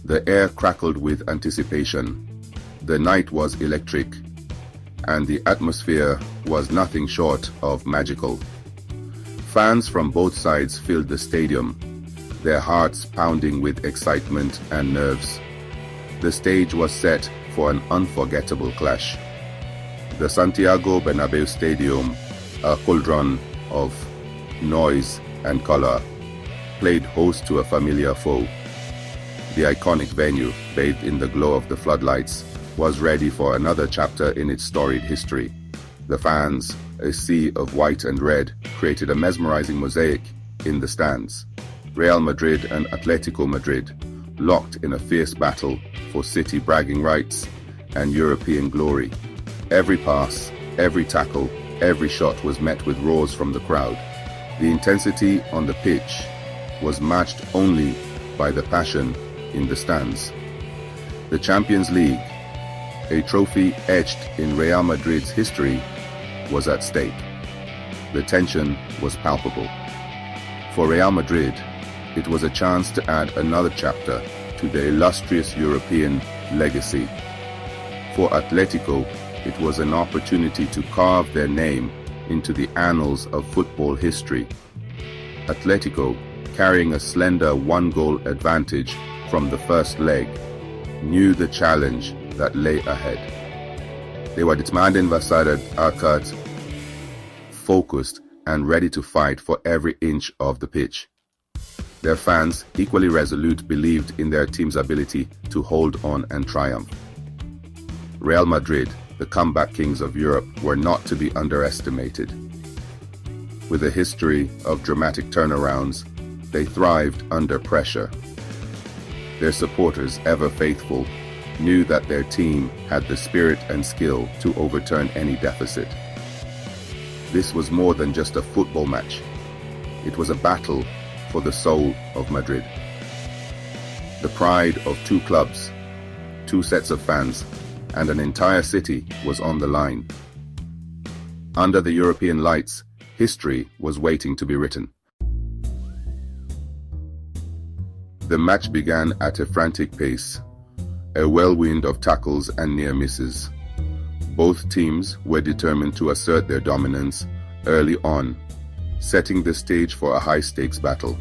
The air crackled with anticipation. The night was electric, and the atmosphere was nothing short of magical. Fans from both sides filled the stadium, their hearts pounding with excitement and nerves. The stage was set for an unforgettable clash. The Santiago Bernabeu Stadium, a cauldron of noise and color, played host to a familiar foe. The iconic venue, bathed in the glow of the floodlights, was ready for another chapter in its storied history. The fans, a sea of white and red, created a mesmerizing mosaic in the stands. Real Madrid and Atlético Madrid locked in a fierce battle for city bragging rights and European glory. Every pass, every tackle, every shot was met with roars from the crowd. The intensity on the pitch was matched only by the passion in the stands. The Champions League, a trophy etched in Real Madrid's history, was at stake. The tension was palpable. For Real Madrid, it was a chance to add another chapter to their illustrious European legacy. For Atlético, it was an opportunity to carve their name into the annals of football history. Atlético, carrying a slender one-goal advantage from the first leg, knew the challenge that lay ahead. They were determined, Arcade, focused and ready to fight for every inch of the pitch. Their fans, equally resolute, believed in their team's ability to hold on and triumph. Real Madrid, the comeback kings of Europe, were not to be underestimated. With a history of dramatic turnarounds, they thrived under pressure. Their supporters, ever faithful, knew that their team had the spirit and skill to overturn any deficit. This was more than just a football match. It was a battle for the soul of Madrid. The pride of two clubs, two sets of fans, and an entire city was on the line. Under the European lights, history was waiting to be written. The match began at a frantic pace, a whirlwind of tackles and near misses. Both teams were determined to assert their dominance early on, setting the stage for a high-stakes battle.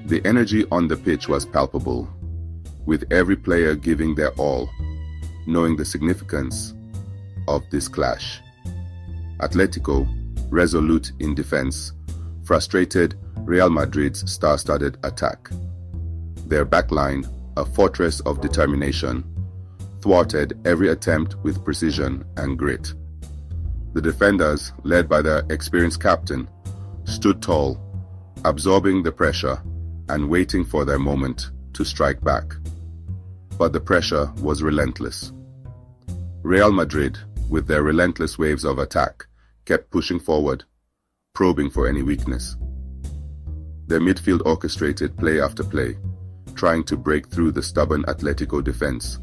The energy on the pitch was palpable, with every player giving their all, knowing the significance of this clash. Atlético, resolute in defense, frustrated Real Madrid's star-studded attack. Their backline, a fortress of determination, thwarted every attempt with precision and grit. The defenders, led by their experienced captain, stood tall, absorbing the pressure and waiting for their moment to strike back. But the pressure was relentless. Real Madrid, with their relentless waves of attack, kept pushing forward, probing for any weakness. Their midfield orchestrated play after play, trying to break through the stubborn Atlético defense.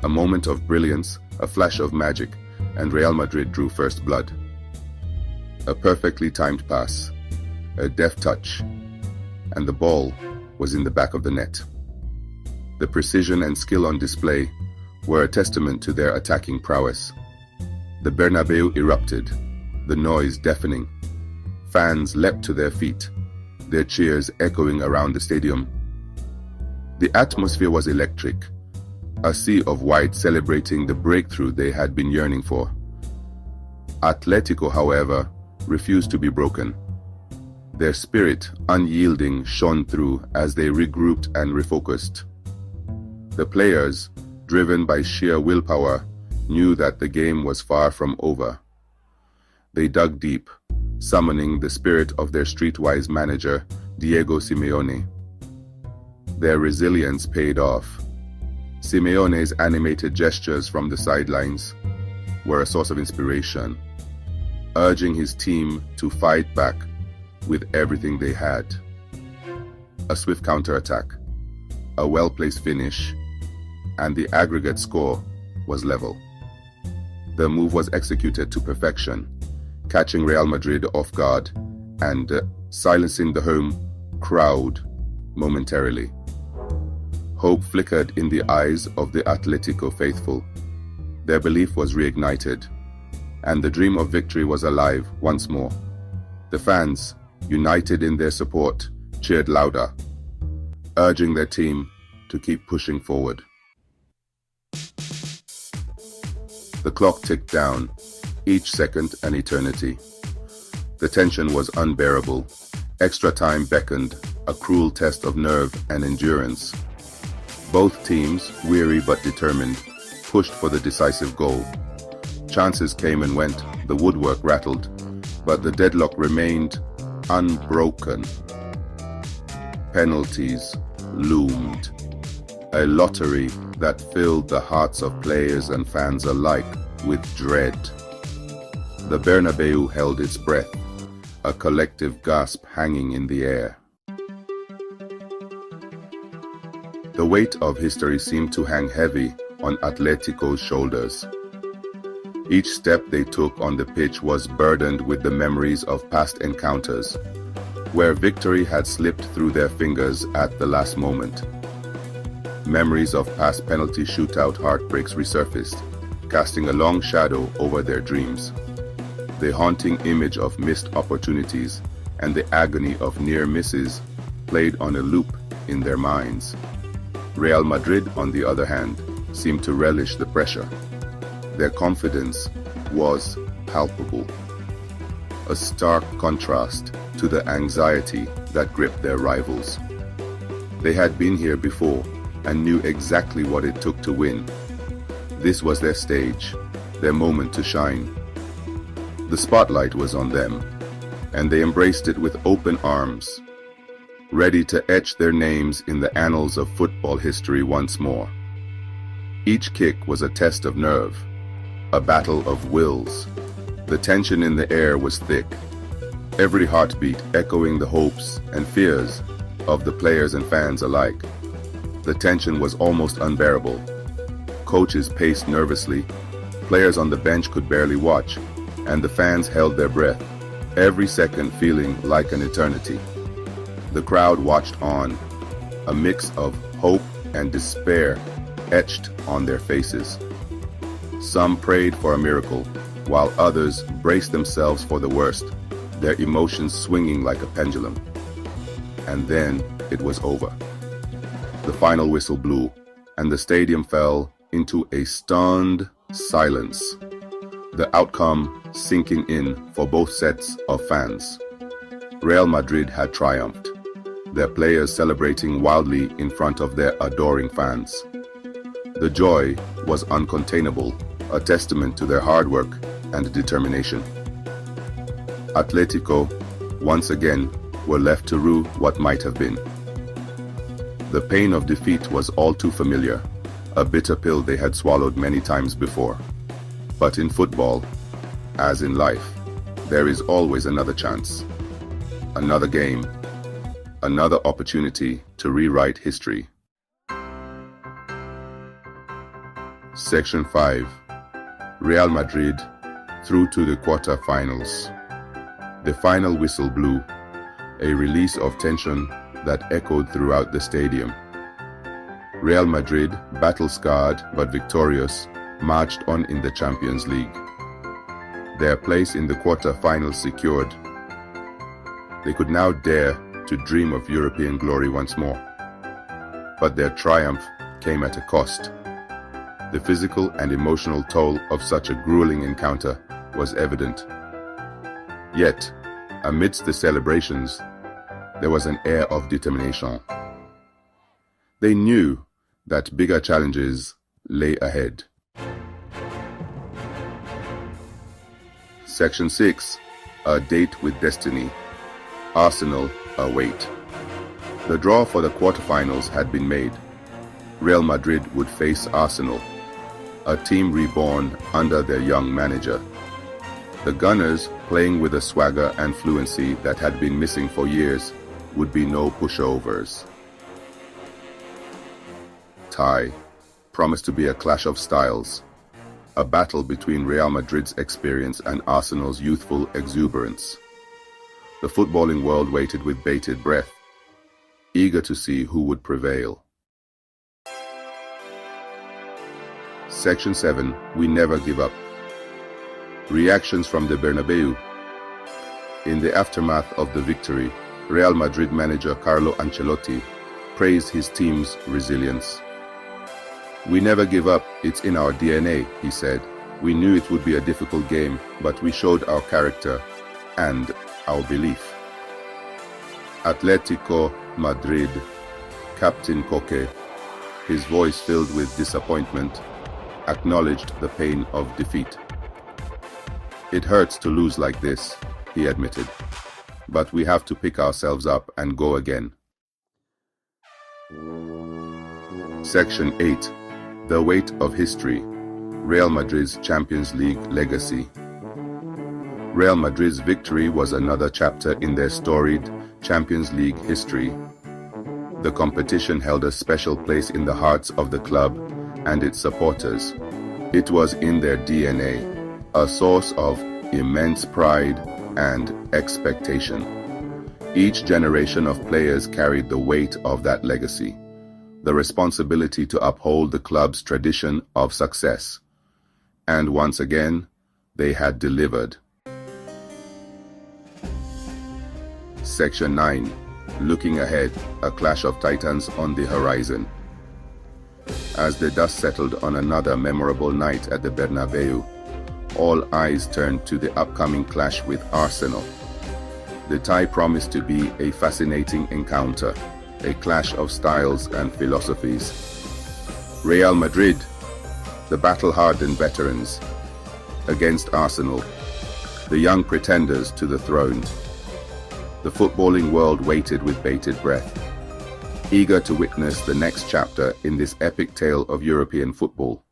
A moment of brilliance, a flash of magic, and Real Madrid drew first blood. A perfectly timed pass, a deft touch, and the ball was in the back of the net. The precision and skill on display were a testament to their attacking prowess. The Bernabeu erupted, the noise deafening. Fans leapt to their feet, their cheers echoing around the stadium. The atmosphere was electric, a sea of white celebrating the breakthrough they had been yearning for. Atlético, however, refused to be broken. Their spirit, unyielding, shone through as they regrouped and refocused. The players, driven by sheer willpower, knew that the game was far from over. They dug deep, summoning the spirit of their streetwise manager, Diego Simeone. Their resilience paid off. Simeone's animated gestures from the sidelines were a source of inspiration, urging his team to fight back with everything they had. A swift counterattack, a well-placed finish, and the aggregate score was level. The move was executed to perfection, catching Real Madrid off guard and silencing the home crowd momentarily. Hope flickered in the eyes of the Atletico faithful. Their belief was reignited, and the dream of victory was alive once more. The fans, united in their support, cheered louder, urging their team to keep pushing forward. The clock ticked down, each second an eternity. The tension was unbearable. Extra time beckoned, a cruel test of nerve and endurance. Both teams, weary but determined, pushed for the decisive goal. Chances came and went, the woodwork rattled, but the deadlock remained unbroken. Penalties loomed, a lottery that filled the hearts of players and fans alike with dread. The Bernabeu held its breath, a collective gasp hanging in the air. The weight of history seemed to hang heavy on Atletico's shoulders. Each step they took on the pitch was burdened with the memories of past encounters, where victory had slipped through their fingers at the last moment. Memories of past penalty shootout heartbreaks resurfaced, casting a long shadow over their dreams. The haunting image of missed opportunities and the agony of near misses played on a loop in their minds. Real Madrid, on the other hand, seemed to relish the pressure. Their confidence was palpable, a stark contrast to the anxiety that gripped their rivals. They had been here before and knew exactly what it took to win. This was their stage, their moment to shine. The spotlight was on them, and they embraced it with open arms, ready to etch their names in the annals of football history once more. Each kick was a test of nerve, a battle of wills. The tension in the air was thick, every heartbeat echoing the hopes and fears of the players and fans alike. The tension was almost unbearable. Coaches paced nervously, players on the bench could barely watch, and the fans held their breath, every second feeling like an eternity. The crowd watched on, a mix of hope and despair etched on their faces. Some prayed for a miracle, while others braced themselves for the worst, their emotions swinging like a pendulum. And then it was over. The final whistle blew, and the stadium fell into a stunned silence, the outcome sinking in for both sets of fans. Real Madrid had triumphed, their players celebrating wildly in front of their adoring fans. The joy was uncontainable, a testament to their hard work and determination. Atletico, once again, were left to rue what might have been. The pain of defeat was all too familiar, a bitter pill they had swallowed many times before. But in football, as in life, there is always another chance, another game, another opportunity to rewrite history. Section 5. Real Madrid through to the quarter-finals. The final whistle blew, a release of tension that echoed throughout the stadium. Real Madrid, battle-scarred but victorious, marched on in the Champions League. Their place in the quarter-finals secured, they could now dare to dream of European glory once more. But their triumph came at a cost. The physical and emotional toll of such a grueling encounter was evident. Yet, amidst the celebrations, there was an air of determination. They knew that bigger challenges lay ahead. Section 6. A date with destiny. Arsenal await. The draw for the quarterfinals had been made. Real Madrid would face Arsenal, a team reborn under their young manager. The Gunners, playing with a swagger and fluency that had been missing for years, would be no pushovers. Tie promised to be a clash of styles, a battle between Real Madrid's experience and Arsenal's youthful exuberance. The footballing world waited with bated breath, eager to see who would prevail. Section 7. We never give up. Reactions from the Bernabeu. In the aftermath of the victory, Real Madrid manager Carlo Ancelotti praised his team's resilience. "We never give up, it's in our DNA," he said. "We knew it would be a difficult game, but we showed our character and our belief." Atlético Madrid captain Koke, his voice filled with disappointment, acknowledged the pain of defeat. "It hurts to lose like this," he admitted, "but we have to pick ourselves up and go again." Section 8. The weight of history. Real Madrid's Champions League legacy. Real Madrid's victory was another chapter in their storied Champions League history. The competition held a special place in the hearts of the club and its supporters. It was in their DNA, a source of immense pride and expectation. Each generation of players carried the weight of that legacy, the responsibility to uphold the club's tradition of success. And once again, they had delivered. Section 9. Looking ahead, a clash of titans on the horizon. As the dust settled on another memorable night at the Bernabeu, all eyes turned to the upcoming clash with Arsenal. The tie promised to be a fascinating encounter, a clash of styles and philosophies. Real Madrid, the battle-hardened veterans, against Arsenal, the young pretenders to the throne. The footballing world waited with bated breath, eager to witness the next chapter in this epic tale of European football.